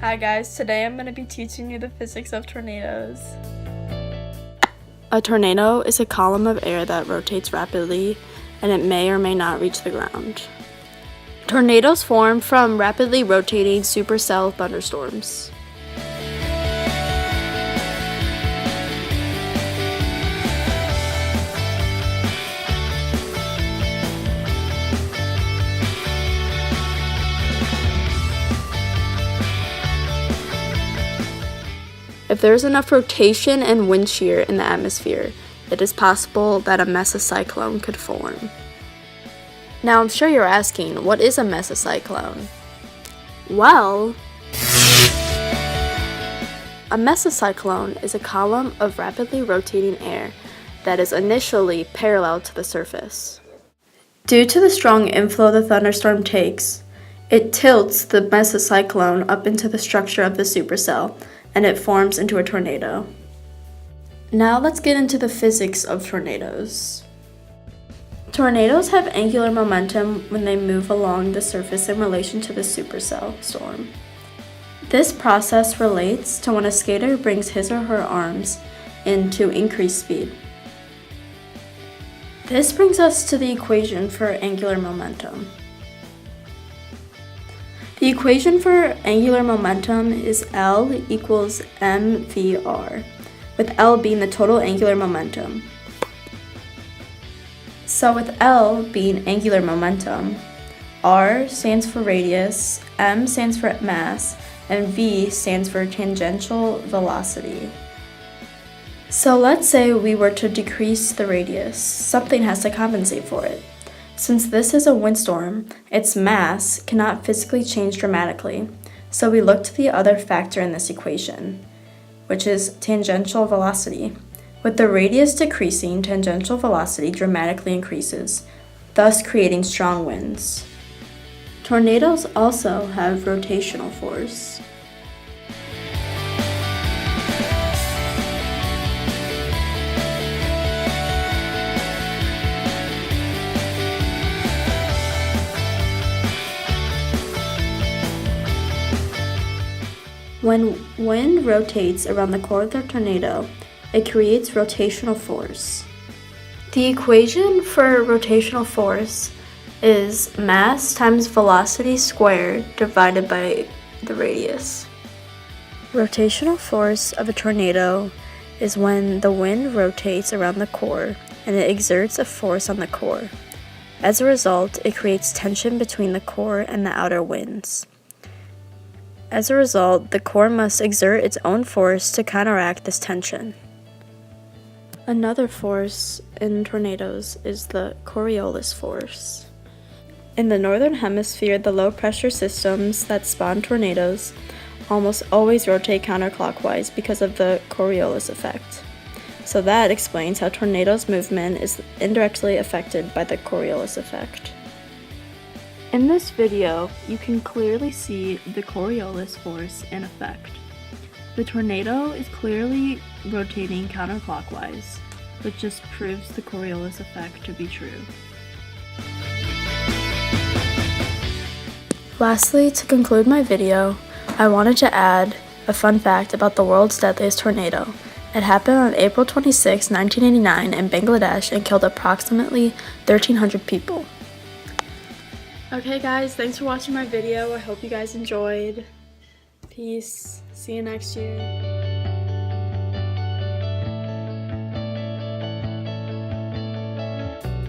Hi guys, today I'm going to be teaching you the physics of tornadoes. A tornado is a column of air that rotates rapidly and it may or may not reach the ground. Tornadoes form from rapidly rotating supercell thunderstorms. If there is enough rotation and wind shear in the atmosphere, it is possible that a mesocyclone could form. Now I'm sure you're asking, what is a mesocyclone? Well, a mesocyclone is a column of rapidly rotating air that is initially parallel to the surface. Due to the strong inflow the thunderstorm takes, it tilts the mesocyclone up into the structure of the supercell, and it forms into a tornado. Now let's get into the physics of tornadoes. Tornadoes have angular momentum when they move along the surface in relation to the supercell storm. This process relates to when a skater brings his or her arms in to increase speed. This brings us to the equation for angular momentum. The equation for angular momentum is L equals mvr, with L being the total angular momentum. So with L being angular momentum, R stands for radius, M stands for mass, and V stands for tangential velocity. So let's say we were to decrease the radius. Something has to compensate for it. Since this is a windstorm, its mass cannot physically change dramatically, so we look to the other factor in this equation, which is tangential velocity. With the radius decreasing, tangential velocity dramatically increases, thus creating strong winds. Tornadoes also have rotational force. When wind rotates around the core of the tornado, it creates rotational force. The equation for rotational force is mass times velocity squared divided by the radius. Rotational force of a tornado is when the wind rotates around the core and it exerts a force on the core. As a result, it creates tension between the core and the outer winds. As a result, the core must exert its own force to counteract this tension. Another force in tornadoes is the Coriolis force. In the northern hemisphere, the low-pressure systems that spawn tornadoes almost always rotate counterclockwise because of the Coriolis effect. So that explains how tornadoes' movement is indirectly affected by the Coriolis effect. In this video, you can clearly see the Coriolis force in effect. The tornado is clearly rotating counterclockwise, which just proves the Coriolis effect to be true. Lastly, to conclude my video, I wanted to add a fun fact about the world's deadliest tornado. It happened on April 26, 1989 in Bangladesh and killed approximately 1,300 people. Okay guys, thanks for watching my video. I hope you guys enjoyed. Peace. See you next year.